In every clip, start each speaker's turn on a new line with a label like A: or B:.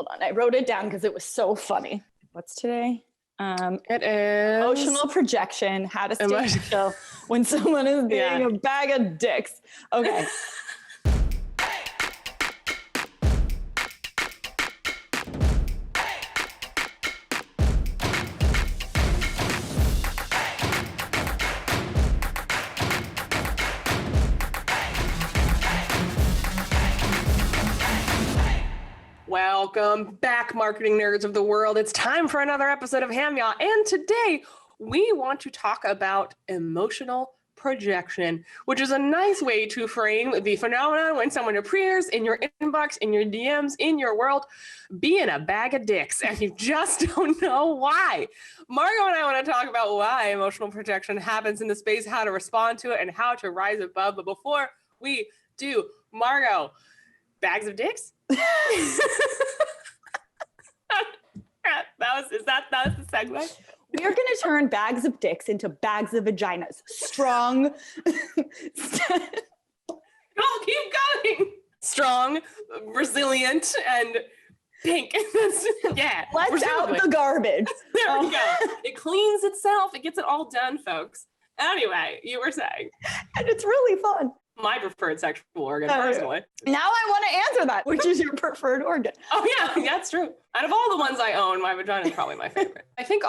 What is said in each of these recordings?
A: Hold on. I wrote it down because it was so funny. What's today?
B: It is
A: emotional projection, how to stay chill when someone is being a bag of dicks. Okay.
B: Welcome back, marketing nerds of the world. It's time for another episode of Ham Ya, and today we want to talk about emotional projection, which is a nice way to frame the phenomenon when someone appears in your inbox, in your DMs, in your world, being a bag of dicks, and you just don't know why. Margot and I want to talk about why emotional projection happens in the space, how to respond to it, and how to rise above. But before we do, Margot, bags of dicks? that was the segue.
A: We are going to turn bags of dicks into bags of vaginas. Strong.
B: Oh, keep going. Strong, resilient, and pink. Yeah.
A: Let's out the garbage.
B: There we go. It cleans itself. It gets it all done, folks. Anyway, you were saying.
A: And it's really fun.
B: My preferred sexual organ, personally.
A: Now I want to answer that. Which is your preferred organ?
B: Oh, yeah, that's true. Out of all the ones I own, my vagina is probably my favorite. I think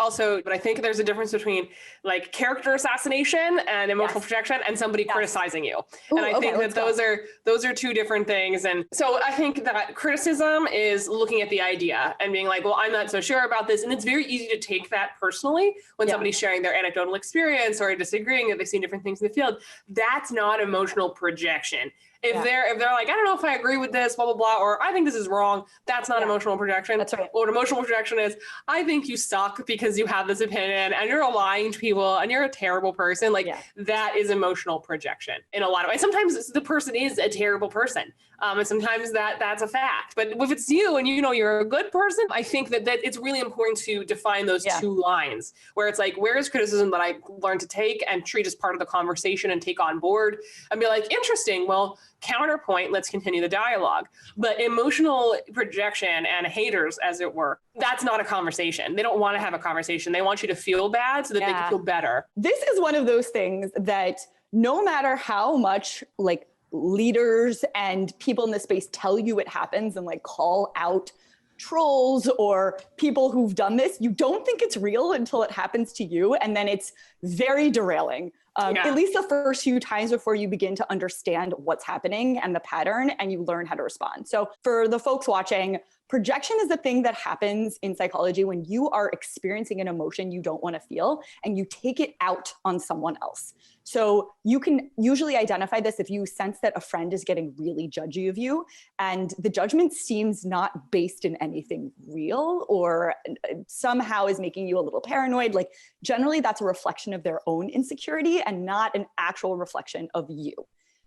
B: there's a difference between like character assassination and emotional projection and somebody criticizing you.
A: Ooh,
B: and I think that those are two different things. And so I think that criticism is looking at the idea and being like, well, I'm not so sure about this. And it's very easy to take that personally when somebody's sharing their anecdotal experience or disagreeing that they've seen different things in the field. That's not emotional projection. If they're like, I don't know if I agree with this, blah, blah, blah, or I think this is wrong, that's not emotional projection.
A: That's right.
B: What emotional projection is, I think you suck because you have this opinion and you're lying to people and you're a terrible person. That is emotional projection in a lot of ways. Sometimes the person is a terrible person. And sometimes that's a fact. But if it's you and you know you're a good person, I think that it's really important to define those two lines where it's like, where is criticism that I learned to take and treat as part of the conversation and take on board and be like, interesting, well, counterpoint, let's continue the dialogue. But emotional projection and haters, as it were, that's not a conversation. They don't want to have a conversation. They want you to feel bad so that they can feel better.
A: This is one of those things that no matter how much leaders and people in the space tell you it happens and call out trolls or people who've done this, you don't think it's real until it happens to you. And then it's very derailing. At least the first few times before you begin to understand what's happening and the pattern and you learn how to respond. So for the folks watching, projection is the thing that happens in psychology when you are experiencing an emotion you don't want to feel and you take it out on someone else. So you can usually identify this if you sense that a friend is getting really judgy of you and the judgment seems not based in anything real or somehow is making you a little paranoid. Generally that's a reflection of their own insecurity and not an actual reflection of you.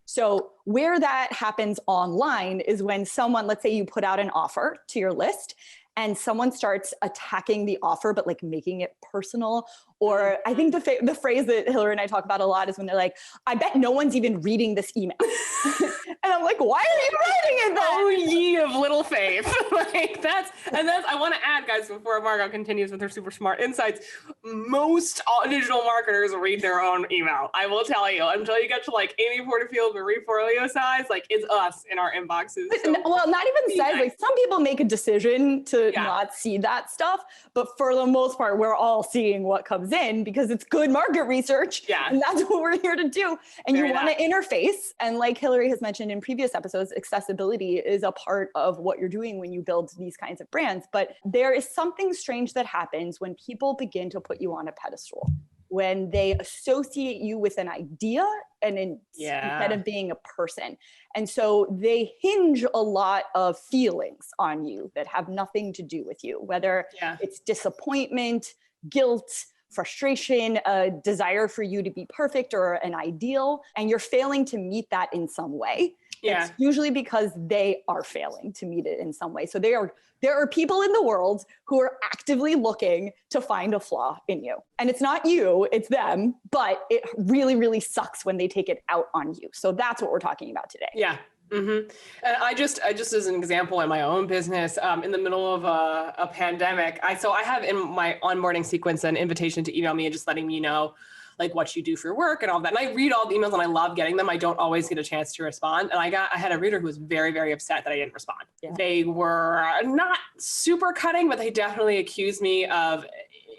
A: So where that happens online is when someone, let's say you put out an offer to your list and someone starts attacking the offer, but making it personal. Or I think the phrase that Hillary and I talk about a lot is when they're like, I bet no one's even reading this email. And I'm like, why are you writing it then?
B: Oh, ye of little faith. I want to add, guys, before Margot continues with her super smart insights, most digital marketers read their own email. I will tell you, until you get to Amy Porterfield, Marie Forleo size, it's us in our inboxes.
A: So not even size. Some people make a decision to not see that stuff, but for the most part, we're all seeing what comes in because it's good market research.
B: Yeah.
A: And that's what we're here to do. And you want to interface. And like Hillary has mentioned in previous episodes, accessibility is a part of what you're doing when you build these kinds of brands. But there is something strange that happens when people begin to put you on a pedestal, when they associate you with an idea and instead of being a person. And so they hinge a lot of feelings on you that have nothing to do with you, whether it's disappointment, guilt, frustration, a desire for you to be perfect or an ideal, and you're failing to meet that in some way. It's usually because they are failing to meet it in some way. So there are people in the world who are actively looking to find a flaw in you. And it's not you, it's them, but it really, really sucks when they take it out on you. So that's what we're talking about today.
B: Yeah. Mm-hmm. And I just as an example in my own business, in the middle of a pandemic, I have in my onboarding sequence an invitation to email me and just letting me know like what you do for work and all that. And I read all the emails and I love getting them. I don't always get a chance to respond. And I had a reader who was very, very upset that I didn't respond. Yeah. They were not super cutting, but they definitely accused me of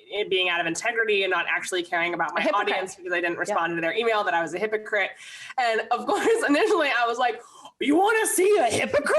B: it being out of integrity and not actually caring about my audience because I didn't respond to their email, that I was a hypocrite. And of course, initially I was like, you want to see a hypocrite?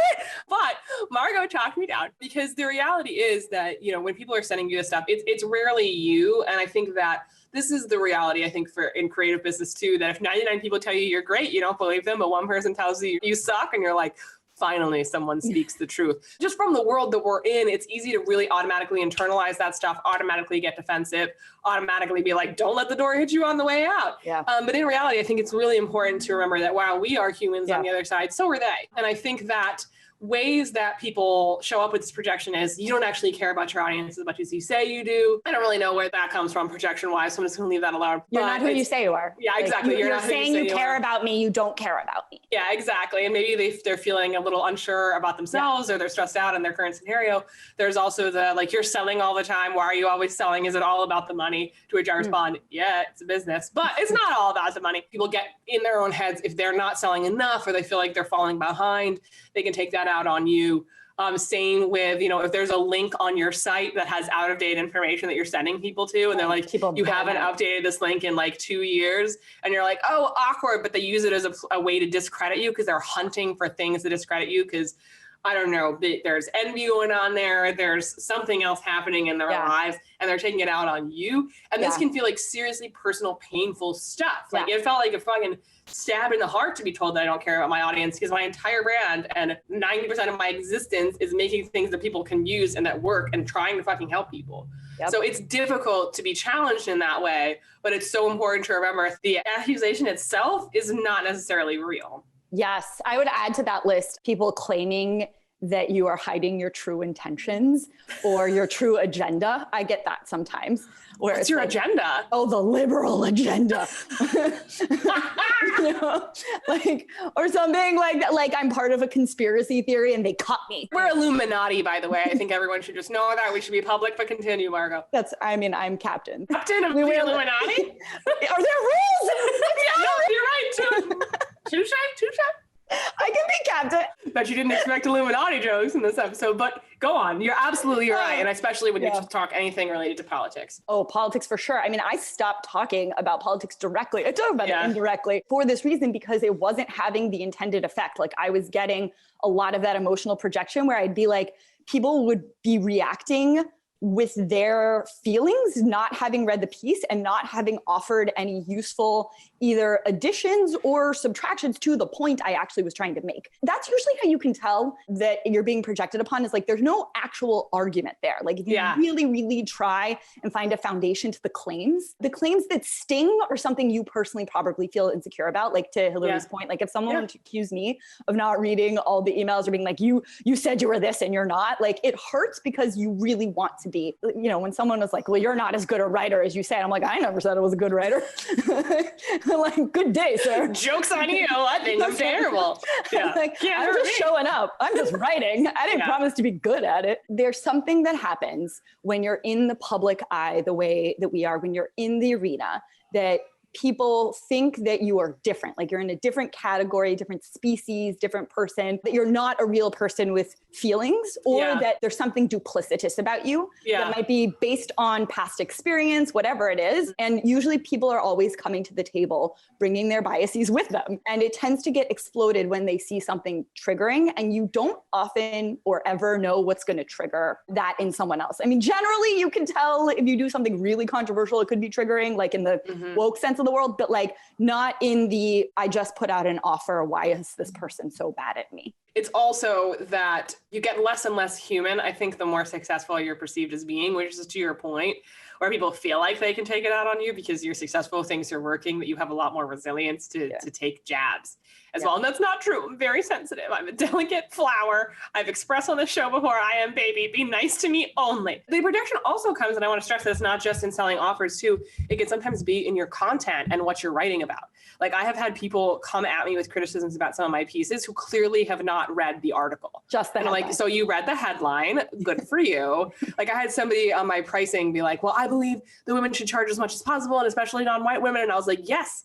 B: But Margot talked me down, because the reality is that, you know, when people are sending you this stuff, it's rarely you. And I think that this is the reality, I think, for in creative business too, that if 99 people tell you you're great, you don't believe them, but one person tells you you suck and you're like, finally someone speaks the truth. Just from the world that we're in, it's easy to really automatically internalize that stuff, automatically get defensive, automatically be like, don't let the door hit you on the way out. Yeah. But in reality, I think it's really important to remember that while we are humans on the other side, so are they. And I think that ways that people show up with this projection is you don't actually care about your audience as much as you say you do. I don't really know where that comes from projection wise, so I'm just going to leave that alone.
A: You're not who you say you are.
B: Yeah, exactly.
A: Like, you're saying you care about me, you don't care about me.
B: Yeah, exactly. And maybe they're feeling a little unsure about themselves or they're stressed out in their current scenario. There's also the, like, you're selling all the time. Why are you always selling? Is it all about the money? To which I respond, yeah, it's a business, but it's not all about the money. People get in their own heads if they're not selling enough or they feel like they're falling behind, they can take that out on you. Same with, you know, if there's a link on your site that has out of date information that you're sending people to, and they're like, you haven't updated this link in like 2 years, and you're like, oh, awkward, but they use it as a way to discredit you because they're hunting for things to discredit you because, I don't know, there's envy going on there, there's something else happening in their lives, and they're taking it out on you. And this can feel like seriously personal, painful stuff. Like it felt like a fucking stab in the heart to be told that I don't care about my audience, because my entire brand and 90% of my existence is making things that people can use and that work and trying to fucking help people. So it's difficult to be challenged in that way, but it's so important to remember the accusation itself is not necessarily real.
A: Yes, I would add to that list people claiming that you are hiding your true intentions or your true agenda. I get that sometimes.
B: What's your agenda?
A: Oh, the liberal agenda. You know, like, or something like I'm part of a conspiracy theory and they cut me.
B: We're Illuminati, by the way. I think everyone should just know that. We should be public, but continue, Margot.
A: I'm captain.
B: Captain of the Illuminati?
A: Are there rules?
B: No, you're right, too. Touche.
A: I can be captain.
B: Bet you didn't expect Illuminati jokes in this episode, but go on. You're absolutely right. And especially when you talk anything related to politics.
A: Oh, politics for sure. I mean, I stopped talking about politics directly. I talk about it indirectly for this reason, because it wasn't having the intended effect. Like I was getting a lot of that emotional projection where I'd be like, people would be reacting with their feelings, not having read the piece and not having offered any useful either additions or subtractions to the point I actually was trying to make. That's usually how you can tell that you're being projected upon, is like there's no actual argument there. Like if you really, really try and find a foundation to the claims that sting are something you personally probably feel insecure about. Like to Hillary's point, like if someone were to accuse me of not reading all the emails or being like, you said you were this and you're not, like it hurts because you really want to be, you know, when someone was like, well, you're not as good a writer as you said. I'm like, I never said I was a good writer. Like, good day, sir.
B: Joke's on you. I think I'm terrible. Yeah.
A: Like, I'm just showing up. I'm just writing. I didn't promise to be good at it. There's something that happens when you're in the public eye the way that we are, when you're in the arena, that people think that you are different, like you're in a different category, different species, different person, that you're not a real person with feelings, or that there's something duplicitous about you that might be based on past experience, whatever it is. And usually people are always coming to the table, bringing their biases with them. And it tends to get exploded when they see something triggering, and you don't often or ever know what's going to trigger that in someone else. I mean, generally you can tell if you do something really controversial, it could be triggering, like in the woke sense of the world, but like not in the, I just put out an offer, why is this person so bad at me?
B: It's also that you get less and less human, I think, the more successful you're perceived as being, which is to your point, where people feel like they can take it out on you because you're successful, things are working, that you have a lot more resilience to take jabs as well. And that's not true. I'm very sensitive. I'm a delicate flower. I've expressed on the show before, I am baby. Be nice to me only. The projection also comes, and I want to stress this, not just in selling offers too. It can sometimes be in your content and what you're writing about. Like I have had people come at me with criticisms about some of my pieces who clearly have not read the article.
A: Just the
B: headline. Like, so you read the headline, good for you. Like I had somebody on my pricing be like, well, I believe the women should charge as much as possible, and especially non-white women. And I was like, yes.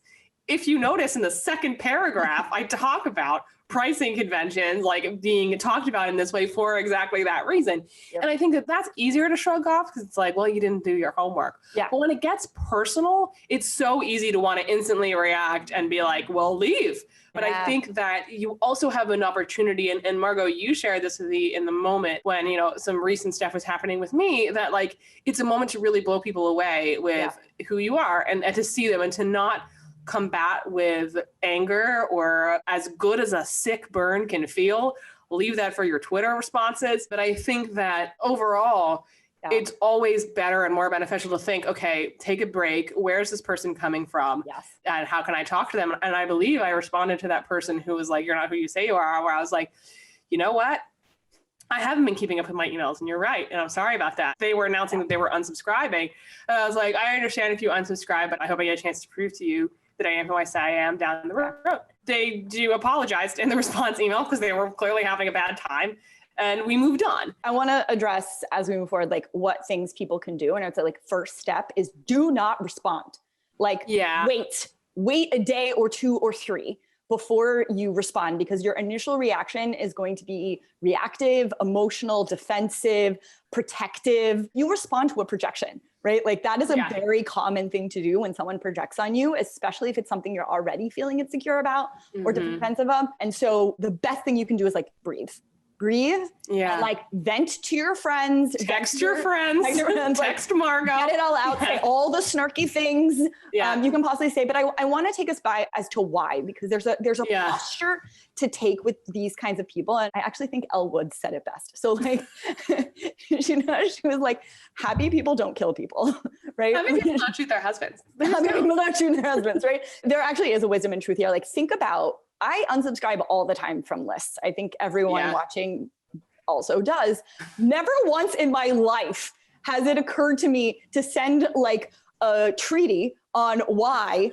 B: If you notice in the second paragraph, I talk about pricing conventions like being talked about in this way for exactly that reason. Yep. And I think that that's easier to shrug off because it's like, well, you didn't do your homework.
A: Yeah.
B: But when it gets personal, it's so easy to want to instantly react and be like, well, leave. But I think that you also have an opportunity, and Margot, you shared this in the moment when, you know, some recent stuff was happening with me, that like, it's a moment to really blow people away with who you are and to see them and to not combat with anger or as good as a sick burn can feel. Leave that for your Twitter responses. But I think that overall, it's always better and more beneficial to think, okay, take a break. Where's this person coming from?
A: Yes.
B: And how can I talk to them? And I believe I responded to that person who was like, you're not who you say you are, where I was like, you know what? I haven't been keeping up with my emails, and you're right. And I'm sorry about that. They were announcing that they were unsubscribing. And I was like, I understand if you unsubscribe, but I hope I get a chance to prove to you that I am who I say I am down the road. They do apologize in the response email because they were clearly having a bad time. And we moved on.
A: I want to address as we move forward, like what things people can do. And it's like first step is do not respond. Like wait a day or 2 or 3 before you respond, because your initial reaction is going to be reactive, emotional, defensive, protective. You respond to a projection, right? Like that is a very common thing to do when someone projects on you, especially if it's something you're already feeling insecure about or defensive of. And so the best thing you can do is like breathe. And like vent to your friends,
B: text your friends, text Margot,
A: get it all out, say all the snarky things you can possibly say. But I want to take us by as to why, because there's a posture to take with these kinds of people. And I actually think Elle Woods said it best. So like, she was like, happy people don't kill people, right?
B: Happy people don't shoot their husbands.
A: Happy people don't shoot their husbands, right? There actually is a wisdom and truth here. Like think about, I unsubscribe all the time from lists. I think everyone watching also does. Never once in my life has it occurred to me to send like a treaty on why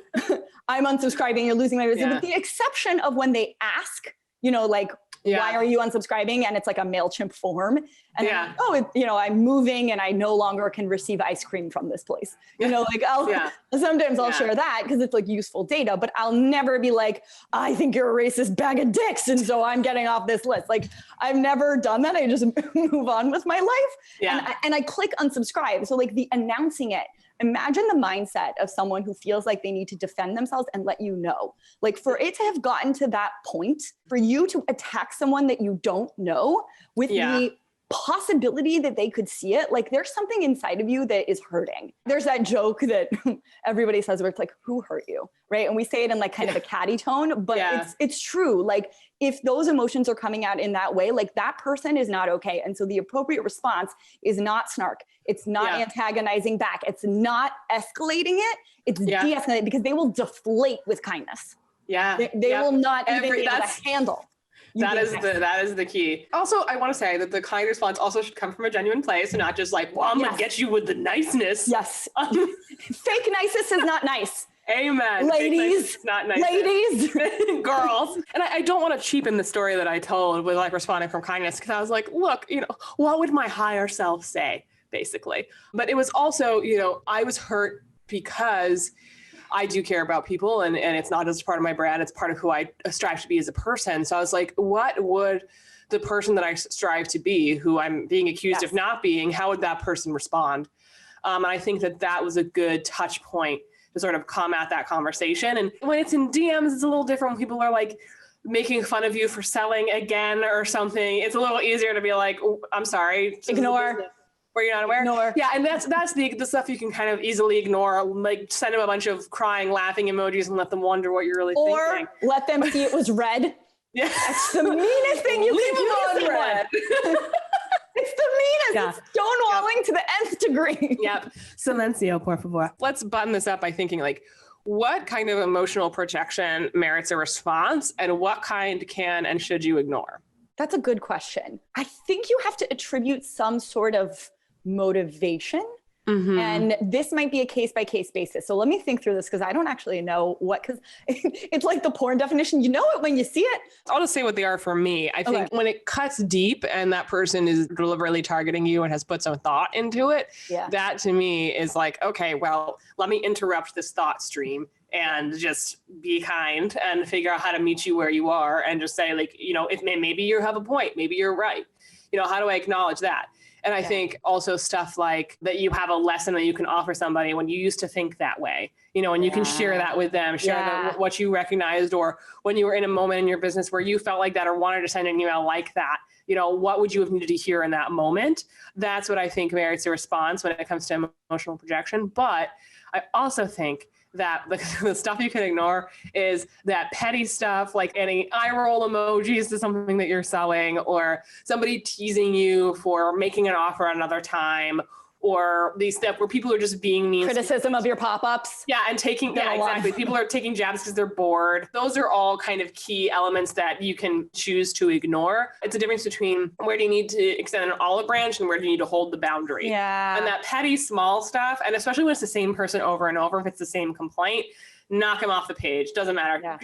A: I'm unsubscribing or losing my business, with the exception of when they ask, you know, like, why are you unsubscribing? And it's like a MailChimp form. And I'm like, I'm moving and I no longer can receive ice cream from this place. You know, like sometimes I'll share that because it's like useful data, but I'll never be like, I think you're a racist bag of dicks. And so I'm getting off this list. Like I've never done that. I just move on with my life. And I click unsubscribe. So like the announcing it, imagine the mindset of someone who feels like they need to defend themselves and let you know. Like for it to have gotten to that point, for you to attack someone that you don't know with the possibility that they could see it, like there's something inside of you that is hurting. There's that joke that everybody says where it's like, who hurt you, right? And we say it in like kind of a catty tone, but it's true. Like if those emotions are coming out in that way, like that person is not okay. And so the appropriate response is not snark. It's not antagonizing back. It's not escalating it. It's de-escalating, because they will deflate with kindness. They will not even be able to handle.
B: That is the key. Also, I want to say that the kind response also should come from a genuine place and not just like, well, I'm going to get you with the niceness.
A: Yes. Fake niceness is not nice.
B: Amen.
A: Ladies,
B: not nice.
A: Ladies,
B: girls. And I don't want to cheapen the story that I told with like responding from kindness, because I was like, look, what would my higher self say, basically? But it was also, I was hurt because I do care about people, and it's not just part of my brand, it's part of who I strive to be as a person. So I was like, what would the person that I strive to be, who I'm being accused of not being, how would that person respond? And I think that was a good touch point to sort of combat that conversation. And when it's in DMs, it's a little different when people are like making fun of you for selling again or something. It's a little easier to be like, oh, I'm sorry.
A: Ignore.
B: Where you're not aware.
A: Ignore.
B: Yeah, and that's the stuff you can kind of easily ignore. Like send them a bunch of crying, laughing emojis and let them wonder what you're really thinking.
A: Or let them see it was red.
B: Yeah,
A: that's the meanest thing you can do.
B: Red.
A: It's the
B: Yeah.
A: It's stonewalling to the nth degree.
B: Yep. Silencio, por favor. Let's button this up by thinking like, what kind of emotional projection merits a response and what kind can and should you ignore?
A: That's a good question. I think you have to attribute some sort of motivation. Mm-hmm. And this might be a case-by-case basis. So let me think through this because I don't actually know what, because it's like the porn definition. You know it when you see it.
B: I'll just say what they are for me. I think when it cuts deep and that person is deliberately targeting you and has put some thought into it, that to me is like, okay, well, let me interrupt this thought stream and just be kind and figure out how to meet you where you are and just say like, you know, if maybe you have a point, maybe you're right. You know, how do I acknowledge that? And I think also stuff like that you have a lesson that you can offer somebody when you used to think that way, you know, and you can share that with them, share what you recognized, or when you were in a moment in your business where you felt like that or wanted to send an email like that, you know, what would you have needed to hear in that moment? That's what I think merits a response when it comes to emotional projection. But I also think that the stuff you can ignore is that petty stuff, like any eye roll emojis to something that you're selling, or somebody teasing you for making an offer another time, or these stuff where people are just being mean.
A: Criticism of your pop-ups.
B: Yeah, and exactly. People are taking jabs because they're bored. Those are all kind of key elements that you can choose to ignore. It's a difference between where do you need to extend an olive branch and where do you need to hold the boundary.
A: Yeah.
B: And that petty small stuff, and especially when it's the same person over and over, if it's the same complaint, knock him off the page. Doesn't matter. Yeah.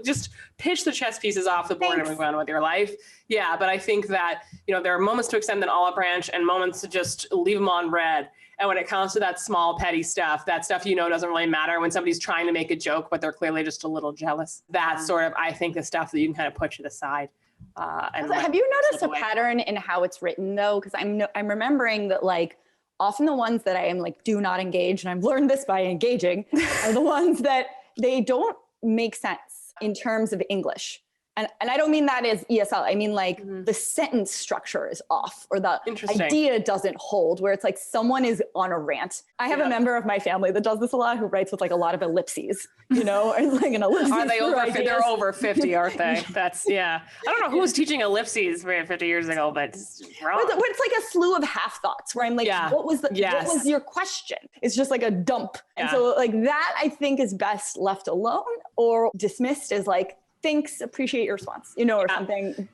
B: Just pitch the chess pieces off the board and move on with your life. Yeah, but I think that, you know, there are moments to extend an olive branch and moments to just leave them on red. And when it comes to that small petty stuff, that stuff, you know, doesn't really matter when somebody's trying to make a joke, but they're clearly just a little jealous. That's sort of, I think, the stuff that you can kind of put to the side.
A: Have you noticed a pattern in how it's written though? Because I'm remembering that like, often the ones that I am like, do not engage, and I've learned this by engaging, are the ones that they don't make sense in terms of English. And I don't mean that as ESL. I mean like the sentence structure is off or the idea doesn't hold, where it's like someone is on a rant. I have a member of my family that does this a lot, who writes with like a lot of ellipses, you know, or like an ellipsis.
B: Are they over? They're over 50, aren't they? That's I don't know who was teaching ellipses 50 years ago, but it's wrong.
A: But it's like a slew of half thoughts where I'm like, what was your question? It's just like a dump. And so like that I think is best left alone or dismissed as like, thanks, appreciate your response, you know, or something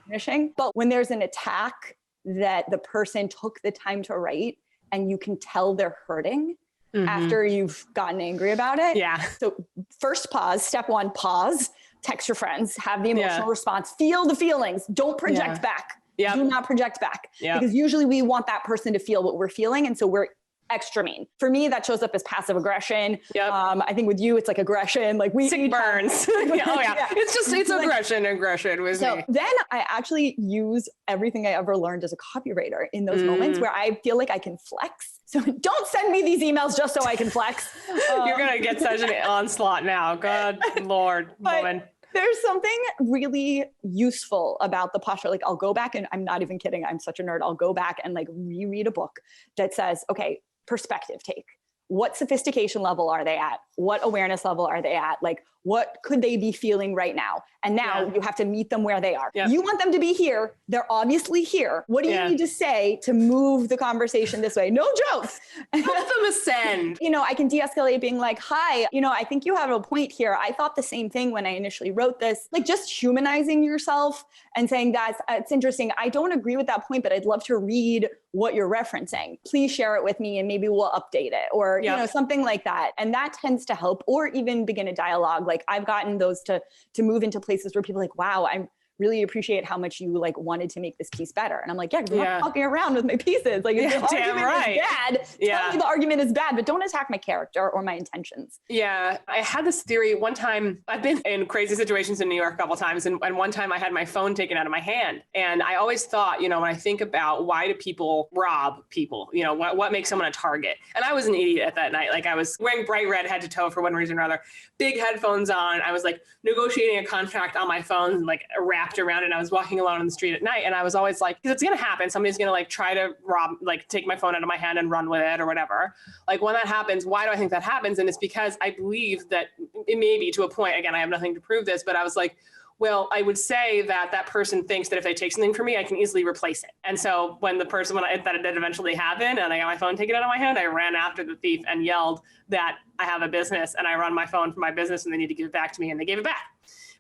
A: finishing. But when there's an attack that the person took the time to write and you can tell they're hurting after you've gotten angry about it. Yeah. So first pause, step one, pause, text your friends, have the emotional response, feel the feelings, don't project back. Do not project back because usually we want that person to feel what we're feeling. And so we're extra mean. For me, that shows up as passive aggression. I think with you, it's like aggression. Like
B: sick burns. It's aggression with me.
A: Then I actually use everything I ever learned as a copywriter in those moments where I feel like I can flex. So don't send me these emails just so I can flex.
B: You're going to get such an onslaught now. God, Lord, woman.
A: There's something really useful about the posture. Like I'll go back and I'm not even kidding. I'm such a nerd. I'll go back and like reread a book that says, okay, perspective take. What sophistication level are they at? What awareness level are they at? Like, what could they be feeling right now? And now you have to meet them where they are. You want them to be here. They're obviously here. What do you need to say to move the conversation this way? No jokes.
B: Help them ascend.
A: You know, I can de-escalate being like, hi, you know, I think you have a point here. I thought the same thing when I initially wrote this. Like just humanizing yourself and saying that's, it's interesting. I don't agree with that point, but I'd love to read what you're referencing. Please share it with me and maybe we'll update it or, you know, something like that. And that tends to help or even begin a dialogue. Like I've gotten those to move into places where people are like, wow, I really appreciate how much you like wanted to make this piece better. And I'm like, yeah, you're not fucking around with my pieces. Like if the argument is bad, tell me the argument is bad, but don't attack my character or my intentions.
B: Yeah. I had this theory one time. I've been in crazy situations in New York a couple of times. And one time I had my phone taken out of my hand. And I always thought, you know, when I think about why do people rob people, you know, what makes someone a target? And I was an idiot at that night. Like I was wearing bright red head to toe for one reason or another, big headphones on. I was like negotiating a contract on my phone, like wrapped around it. I was walking alone on the street at night and I was always like, because it's going to happen. Somebody's going to like try to rob, like take my phone out of my hand and run with it or whatever. Like when that happens, why do I think that happens? And it's because I believe that it may be to a point, again, I have nothing to prove this, but I was like, Well, I would say that that person thinks that if they take something from me, I can easily replace it. And so when that it did eventually happen and I got my phone taken out of my hand, I ran after the thief and yelled that I have a business and I run my phone for my business and they need to give it back to me, and they gave it back.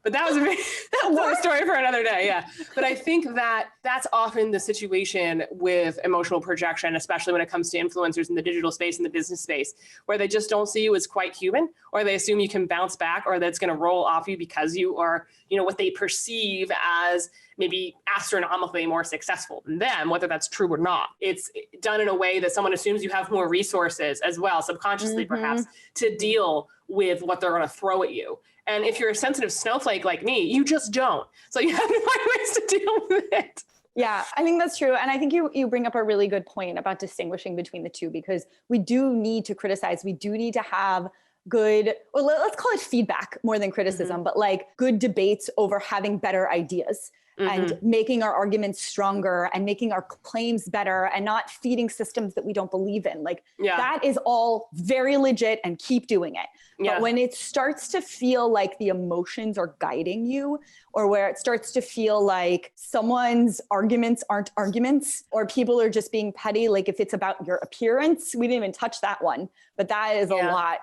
B: But that was a story for another day. Yeah. But I think that that's often the situation with emotional projection, especially when it comes to influencers in the digital space and the business space, where they just don't see you as quite human, or they assume you can bounce back, or that's going to roll off you because you are, what they perceive as maybe astronomically more successful than them, whether that's true or not. It's done in a way that someone assumes you have more resources as well, subconsciously perhaps, to deal with what they're going to throw at you. And if you're a sensitive snowflake like me, you just don't. So you have to find ways to deal with it.
A: Yeah, I think that's true. And I think you bring up a really good point about distinguishing between the two, because we do need to criticize. We do need to have good, well, let's call it feedback more than criticism, but like good debates over having better ideas. And making our arguments stronger and making our claims better and not feeding systems that we don't believe in. Like that is all very legit, and keep doing it. But when it starts to feel like the emotions are guiding you, or where it starts to feel like someone's arguments aren't arguments, or people are just being petty, like if it's about your appearance, we didn't even touch that one, but that is a lot.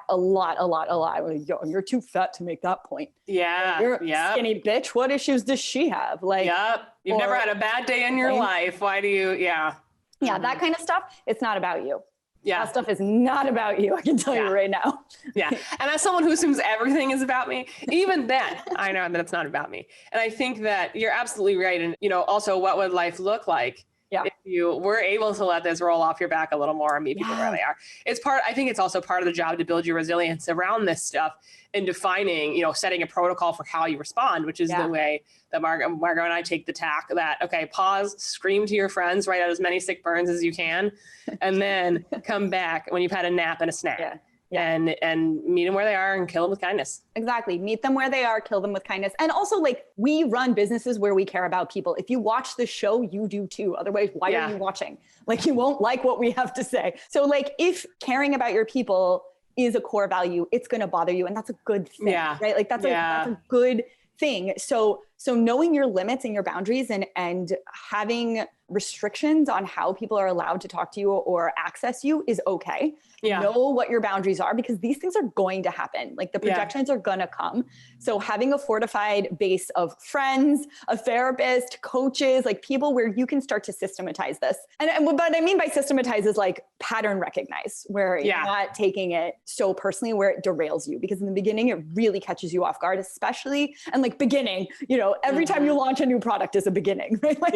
A: You're too fat to make that point.
B: Yeah.
A: You're a skinny bitch. What issues does she have? Like,
B: you've never had a bad day in your life. Why do you? Yeah,
A: that kind of stuff. It's not about you.
B: Yeah.
A: That stuff is not about you. I can tell you right now.
B: Yeah. And as someone who assumes everything is about me, even then I know that it's not about me. And I think that you're absolutely right. And, also what would life look like if you were able to let this roll off your back a little more and meet people where they are? I think it's also part of the job to build your resilience around this stuff and defining, setting a protocol for how you respond, which is the way that Margot and I take the tack that, okay, pause, scream to your friends, write out as many sick burns as you can, and then come back when you've had a nap and a snack. And meet them where they are and kill them with kindness.
A: Exactly. Meet them where they are, kill them with kindness. And also, like, we run businesses where we care about people. If you watch the show, you do too. Otherwise, why are you watching? Like, you won't like what we have to say. So like, if caring about your people is a core value, it's going to bother you. And that's a good thing, right? Like that's a good thing. So knowing your limits and your boundaries and having restrictions on how people are allowed to talk to you or access you is okay. Know what your boundaries are, because these things are going to happen. Like the projections are going to come. So having a fortified base of friends, a therapist, coaches, like people where you can start to systematize this. And what I mean by systematize is like pattern recognize, where you're not taking it so personally where it derails you, because in the beginning it really catches you off guard, especially, and like beginning, every time you launch a new product is a beginning, right? Like,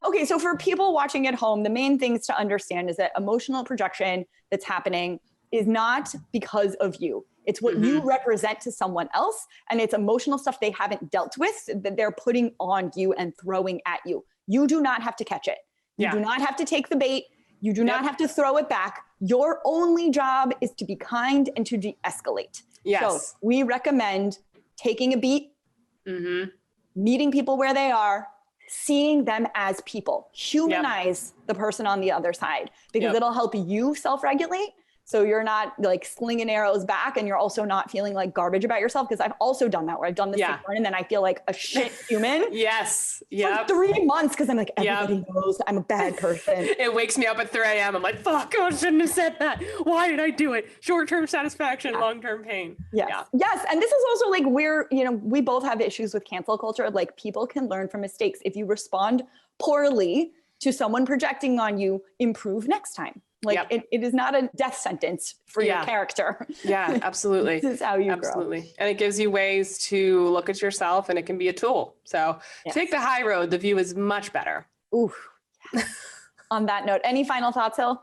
A: Okay, so for people watching at home, the main things to understand is that emotional projection that's happening is not because of you. It's what you represent to someone else, and it's emotional stuff they haven't dealt with that they're putting on you and throwing at you. You do not have to catch it. You do not have to take the bait. You do not have to throw it back. Your only job is to be kind and to de-escalate. So we recommend taking a beat, meeting people where they are, seeing them as people, humanize the person on the other side, because it'll help you self-regulate. So you're not like slinging arrows back, and you're also not feeling like garbage about yourself. Because I've also done that, where I've done this before, and then I feel like a shit human. For 3 months, because I'm like, everybody knows I'm a bad person.
B: It wakes me up at 3 a.m. I'm like, fuck, I shouldn't have said that. Why did I do it? Short-term satisfaction, long-term pain.
A: Yes. And this is also like we both have issues with cancel culture. Like, people can learn from mistakes. If you respond poorly to someone projecting on you, improve next time. Like it is not a death sentence for your character.
B: Yeah, absolutely.
A: This is how you grow.
B: And it gives you ways to look at yourself, and it can be a tool. So take the high road. The view is much better.
A: Ooh. On that note, any final thoughts, Hill?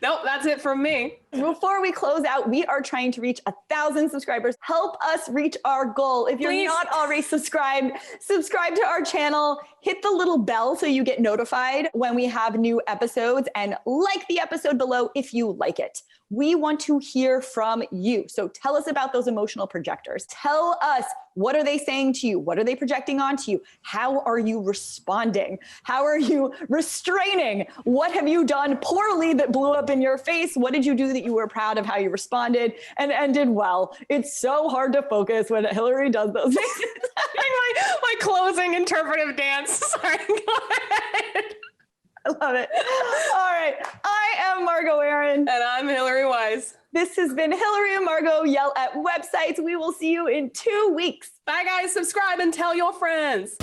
B: Nope, that's it from me.
A: Before we close out, we are trying to reach 1,000 subscribers. Help us reach our goal. If you're not already subscribed, subscribe to our channel, hit the little bell so you get notified when we have new episodes, and like the episode below if you like it. We want to hear from you. So tell us about those emotional projectors. Tell us What are they saying to you? What are they projecting onto you? How are you responding? How are you restraining? What have you done poorly that blew up in your face? What did you do that you were proud of how you responded and ended well? It's so hard to focus when Hillary does those things.
B: my closing interpretive dance. Sorry, go ahead.
A: I love it. All right. I am Margot Aaron.
B: And I'm Hillary Wise.
A: This has been Hillary and Margot Yell at Websites. We will see you in 2 weeks.
B: Bye, guys. Subscribe and tell your friends.